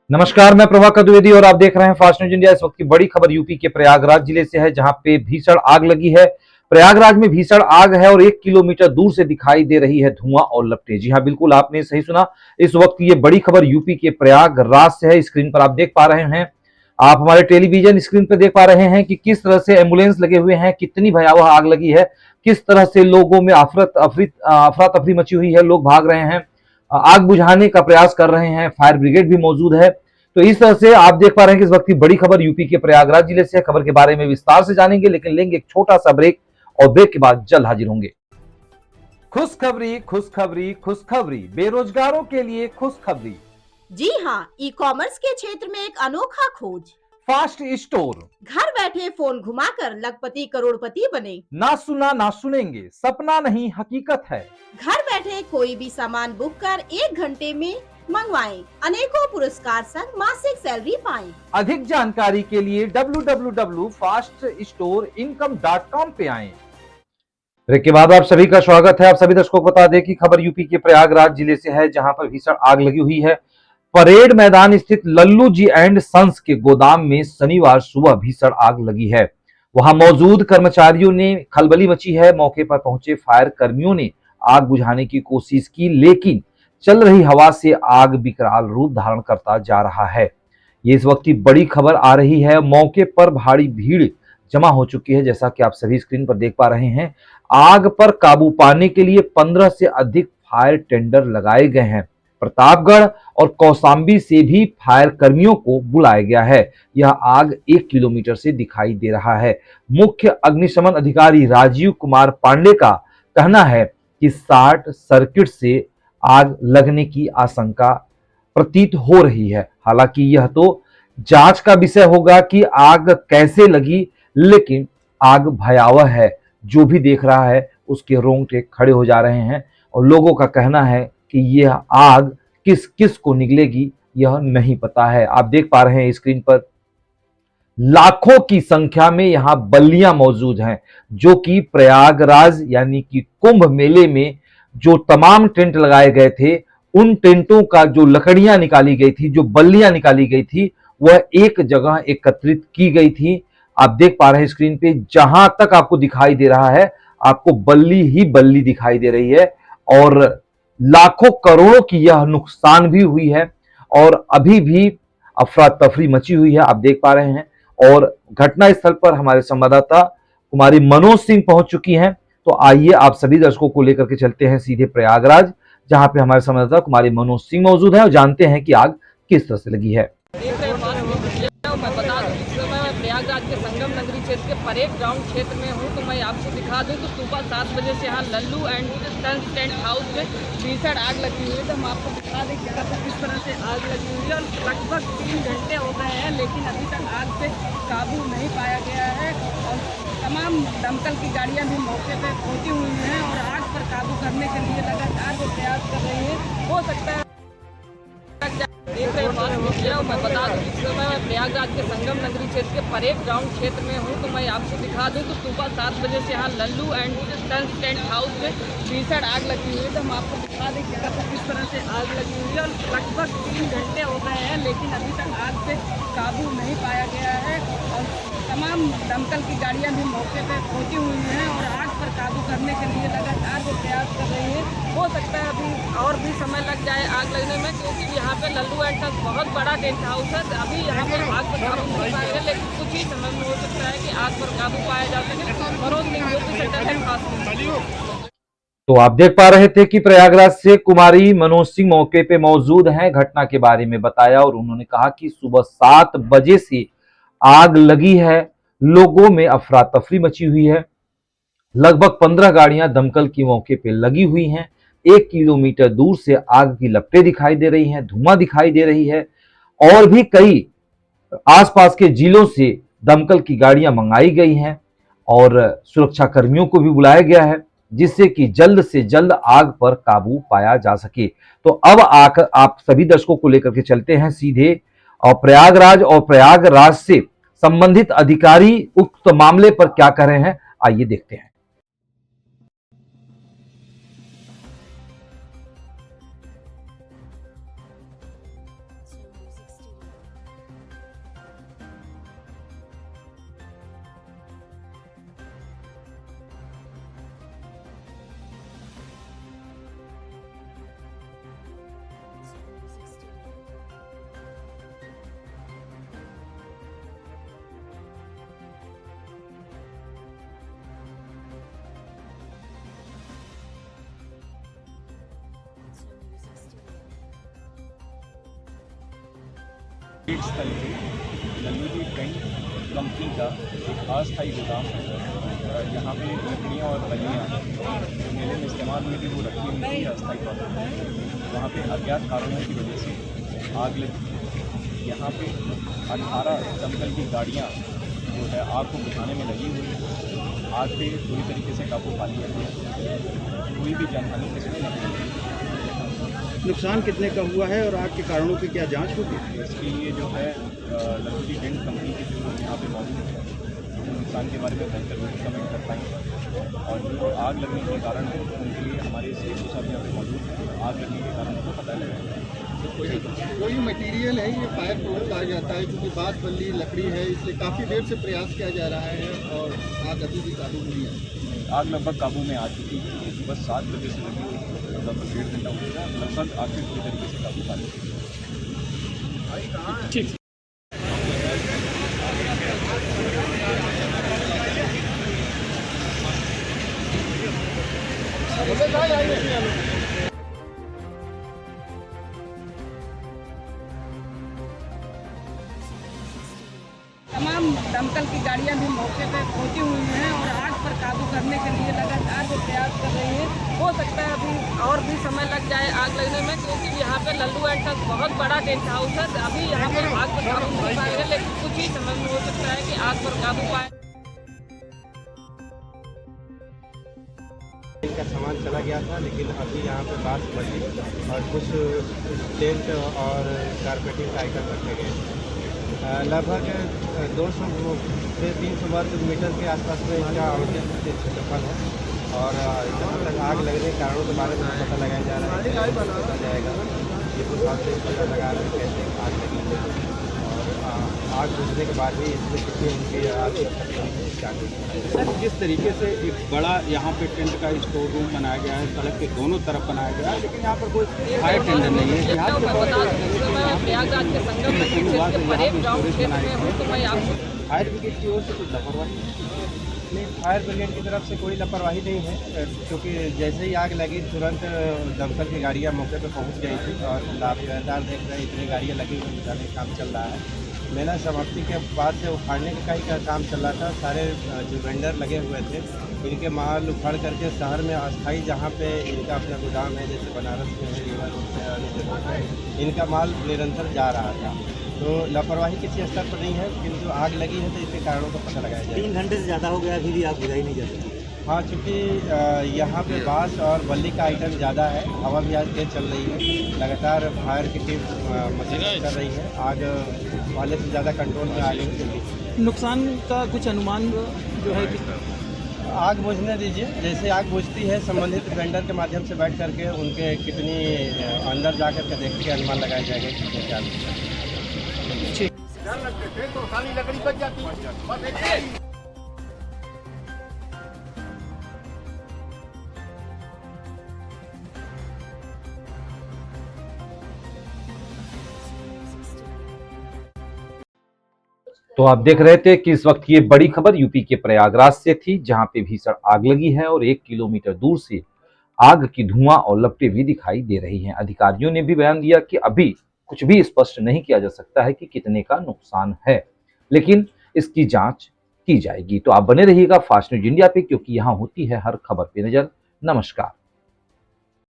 नमस्कार, मैं प्रभाकर द्विवेदी और आप देख रहे हैं फास्ट न्यूज इंडिया। इस वक्त की बड़ी खबर यूपी के प्रयागराज जिले से है, जहां पे भीषण आग लगी है। प्रयागराज में भीषण आग है और 1 किलोमीटर दूर से दिखाई दे रही है धुआं और लपटें। जी हां, बिल्कुल आपने सही सुना। इस वक्त ये बड़ी खबर यूपी के प्रयागराज से है। स्क्रीन पर आप देख पा रहे हैं, आप हमारे टेलीविजन स्क्रीन पर देख पा रहे हैं कि किस तरह से एम्बुलेंस लगे हुए हैं, कितनी भयावह आग लगी है, किस तरह से लोगों में अफरा तफरी मची हुई है, लोग भाग रहे हैं, आग बुझाने का प्रयास कर रहे हैं, फायर ब्रिगेड भी मौजूद है। तो इस तरह से आप देख पा रहे हैं कि इस वक्त की बड़ी खबर यूपी के प्रयागराज जिले से है। खबर के बारे में विस्तार से जानेंगे, लेकिन लेंगे एक छोटा सा ब्रेक और ब्रेक के बाद जल्द हाजिर होंगे। खुशखबरी, खुशखबरी, खुशखबरी, बेरोजगारों के लिए खुशखबरी। जी हाँ, ई कॉमर्स के क्षेत्र में एक अनोखा खोज। Fast store. घर बैठे फोन घुमाकर लखपति करोड़पति बने। ना सुना ना सुनेंगे, सपना नहीं हकीकत है। घर बैठे कोई भी सामान बुक कर 1 घंटे में मंगवाएं। अनेकों पुरस्कार संग मासिक सैलरी पाएं। अधिक जानकारी के लिए www.faststorincome.com पे आएं। ब्रेक के बाद आप सभी का स्वागत है। आप सभी दर्शकों को बता दें कि खबर यूपी के प्रयागराज जिले से है, जहां पर भीषण आग लगी हुई है। परेड मैदान स्थित लल्लू जी एंड सन्स के गोदाम में शनिवार सुबह भीषण आग लगी है। वहां मौजूद कर्मचारियों ने खलबली मची है। मौके पर पहुंचे फायर कर्मियों ने आग बुझाने की कोशिश की, लेकिन चल रही हवा से आग विकराल रूप धारण करता जा रहा है। ये इस वक्त की बड़ी खबर आ रही है। मौके पर भारी भीड़ जमा हो चुकी है, जैसा कि आप सभी स्क्रीन पर देख पा रहे हैं। आग पर काबू पाने के लिए 15 से अधिक फायर टेंडर लगाए गए हैं। प्रतापगढ़ और कौशाम्बी से भी फायर कर्मियों को बुलाया गया है। यह आग 1 किलोमीटर से दिखाई दे रहा है। मुख्य अग्निशमन अधिकारी राजीव कुमार पांडे का कहना है कि शॉर्ट सर्किट से आग लगने की आशंका प्रतीत हो रही है। हालांकि यह तो जांच का विषय होगा कि आग कैसे लगी, लेकिन आग भयावह है। जो भी देख रहा है उसके रोंगटे खड़े हो जा रहे हैं और लोगों का कहना है कि यह आग किस किस को निगलेगी यह नहीं पता है। आप देख पा रहे हैं स्क्रीन पर लाखों की संख्या में यहां बल्लियां मौजूद हैं, जो कि प्रयागराज यानी कि कुंभ मेले में जो तमाम टेंट लगाए गए थे, उन टेंटों का जो लकड़ियां निकाली गई थी, जो बल्लियां निकाली गई थी, वह एक जगह एकत्रित की गई थी। आप देख पा रहे हैं स्क्रीन पे, जहां तक आपको दिखाई दे रहा है, आपको बल्ली ही बल्ली दिखाई दे रही है और लाखों करोड़ों की यह नुकसान भी हुई है और अभी भी अफरा तफरी मची हुई है। आप देख पा रहे हैं और घटना स्थल पर हमारे संवाददाता कुमारी मनोज सिंह पहुंच चुकी हैं। तो आइए आप सभी दर्शकों को लेकर के चलते हैं सीधे प्रयागराज, जहां पे हमारे संवाददाता कुमारी मनोज सिंह मौजूद है और जानते हैं कि आग किस तरह से लगी है। मैं बता दूं, इस समय मैं प्रयागराज के संगम नगरी क्षेत्र के परेड ग्राउंड क्षेत्र में हूं। तो मैं आपको दिखा दूं तो सुबह 7 बजे से यहाँ Lallu and sons tent house में भीषण आग लगी हुई है। तो हम आपको दिखा दें कि किस तरह से आग लगी हुई है और लगभग 3 घंटे हो गए हैं, लेकिन अभी तक आग पे काबू नहीं पाया गया है और तमाम दमकल की गाड़ियाँ भी मौके पर पहुँची हुई हैं और आग पर काबू करने के लिए लगातार वो प्रयास कर रही है। हो सकता है मैं बता दूं, इस समय मैं प्रयागराज के संगम नगरी क्षेत्र के परेड ग्राउंड क्षेत्र में हूं। तो मैं आपको दिखा दूं तो सुबह 7 बजे से यहाँ Lallu and sons tent house में भीषण आग लगी हुई है। तो हम आपको दिखा दें कि किस तरह से आग लगी हुई है और लगभग 3 घंटे हो गए हैं, लेकिन अभी तक आग पे काबू नहीं पाया गया है और तमाम दमकल की गाड़ियाँ भी मौके पर पहुँची हुई हैं और आग पर काबू करने के लिए लगातार वो प्रयास कर रही है। हो सकता है अभी और भी समय लग जाए आग लगने में, क्योंकि यहाँ पे लल्लू एंड सन्स बहुत बड़ा टेंट हाउस है। अभी यहाँ पर आग पर काबू नहीं पाएगा, लेकिन कुछ ही समय में हो सकता है कि आग पर काबू पाया जा सके। मनोज सिंह यूपी सेंटर है खास। तो आप देख पा रहे थे कि प्रयागराज से कुमारी मनोज सिंह मौके पे मौजूद हैं। घटना के बारे में बताया और उन्होंने कहा कि सुबह 7 बजे से आग लगी है, लोगों में अफरा तफरी मची हुई है। लगभग 15 गाड़ियां दमकल की मौके पे लगी हुई हैं। 1 किलोमीटर दूर से आग की लपटें दिखाई दे रही हैं, धुआं दिखाई दे रही है और भी कई आसपास के जिलों से दमकल की गाड़ियां मंगाई गई हैं और सुरक्षा कर्मियों को भी बुलाया गया है, जिससे कि जल्द से जल्द आग पर काबू पाया जा सके। तो अब आकर आप सभी दर्शकों को लेकर के चलते हैं सीधे और प्रयागराज से संबंधित अधिकारी उक्त मामले पर क्या कह रहे हैं, आइए देखते हैं। परेड स्थल पे लल्लू जी टेंट कंपनी का एक अस्थायी गोदाम है। यहाँ पे लकड़ियाँ और बल्लियाँ जो मेले में इस्तेमाल हुई थी वो रखी हुई थी अस्थायी तौर पर। वहाँ पे अज्ञात कारणों की वजह से आग लगी। यहाँ पे 18 दमकल की गाड़ियाँ जो है आग को बुझाने में लगी हुई है। आग पे पूरी तरीके से काबू पा लिया गया। कोई भी जानहानि इसमें नहीं हुई। नुकसान कितने का हुआ है और आग के कारणों की क्या जांच होगी? इसके लिए जो है लल्लू जी टेंट कंपनी के जो यहाँ पे मौजूद है वो नुकसान के बारे में बेहतर रूप से हमें कर पाएंगे। और जो आग लगने के कारण है उनके लिए हमारे CSO साहब यहाँ पे मौजूद हैं। आग लगने के कारण को पता लगाएगा। कोई मटेरियल है ये फायर प्रूफ कहा जाता है, क्योंकि बात बल्ली लकड़ी है, इसलिए काफ़ी देर से प्रयास किया जा रहा है और आग अभी भी काबू नहीं है। आग लगभग काबू में आ चुकी है। सुबह 7 बजे से लगी हुई है, लगभग 1.5 घंटा हो गया। लगभग आग से पूरी तरीके से काबू पा लिया। तमाम दमकल की गाड़ियां भी मौके पे पहुंची हुई हैं और आग पर काबू करने के लिए लगातार वो प्रयास कर रही हैं। हो सकता है अभी और भी समय लग जाए आग लगने में, क्योंकि यहाँ पे लल्लू एंड तक बहुत बड़ा टेंट हाउस है। अभी यहाँ पे आग पर काबू नहीं पाए हैं, लेकिन कुछ ही समय में हो सकता है कि आग पर काबू पाए। इनका सामान चला गया था, लेकिन अभी यहाँ पे बांस बची और कुछ टेंट और कारपेटिंग का आइटम रखे गए। लगभग 200 से 300 वर्ग मीटर के आसपास में इनका आवश्यक क्षेत्रफल है। और जहाँ तक आग लगने के कारणों के बारे में पता लगाया जा रहा है, पता जाएगा। ये प्रशासन से पता लगा रहे हैं कैसे आग लगी है और आग बुझने के बाद भी इसमें कितनी उनकी आर्थिक क्षति हुई है इसका आगे। सर, जिस तरीके से एक बड़ा यहाँ पे टेंट का स्टोर रूम बनाया गया है, सड़क के दोनों तरफ बनाया गया है, लेकिन यहाँ पर कोई फायर टेंडर नहीं है। मैं बता दूं कि मैं प्रयागराज के संगम नगरी क्षेत्र के परेड ग्राउंड क्षेत्र में हूँ, तो मैं आपको फायर ब्रिगेड की ओर से कुछ लापरवाही नहीं, फायर ब्रिगेड की तरफ से कोई लापरवाही नहीं है, क्योंकि जैसे ही आग लगी तुरंत दमकल की गाड़ियाँ मौके पर पहुँच गई थी और लाभदार देख रहे इतनी गाड़ियाँ लगी हुई बुझाने का काम चल रहा है। मेला समाप्ति के बाद से उखाड़ने का ही काम चल रहा था। सारे जो वेंडर लगे हुए थे इनके माल उखाड़ करके शहर में अस्थाई जहाँ पे इनका अपना गोदाम है, जैसे बनारस में है, रीवा रोड पे अन्य जगहों पे इनका माल निरंतर जा रहा था। तो लापरवाही किसी स्तर पर नहीं है, लेकिन जो आग लगी है तो इसके कारणों का पता लगाया जाए। 3 घंटे से ज़्यादा हो गया, अभी भी आग बुझाई नहीं जा सकती। हाँ, चूँकि यहाँ पे बांस और बल्ली का आइटम ज़्यादा है, हवा भी आज तेज चल रही है। लगातार फायर की टीम मशीन कर रही है। आग पहले से ज़्यादा कंट्रोल में आ गई है। नुकसान का कुछ अनुमान जो है कि आग बुझने दीजिए, जैसे आग बुझती है संबंधित वेंडर के माध्यम से बैठ करके उनके कितनी अंदर जा कर के देख के अनुमान लगाया जाएगा कितने क्या तो आप देख रहे थे कि इस वक्त ये बड़ी खबर यूपी के प्रयागराज से थी, जहां पे भीषण आग लगी है और 1 किलोमीटर दूर से आग की धुआं और लपटें भी दिखाई दे रही हैं। अधिकारियों ने भी बयान दिया कि अभी कुछ भी स्पष्ट नहीं किया जा सकता है कि कितने का नुकसान है, लेकिन इसकी जांच की जाएगी। तो आप बने रहिएगा फास्ट न्यूज इंडिया पे, क्योंकि यहाँ होती है हर खबर पे नजर। नमस्कार।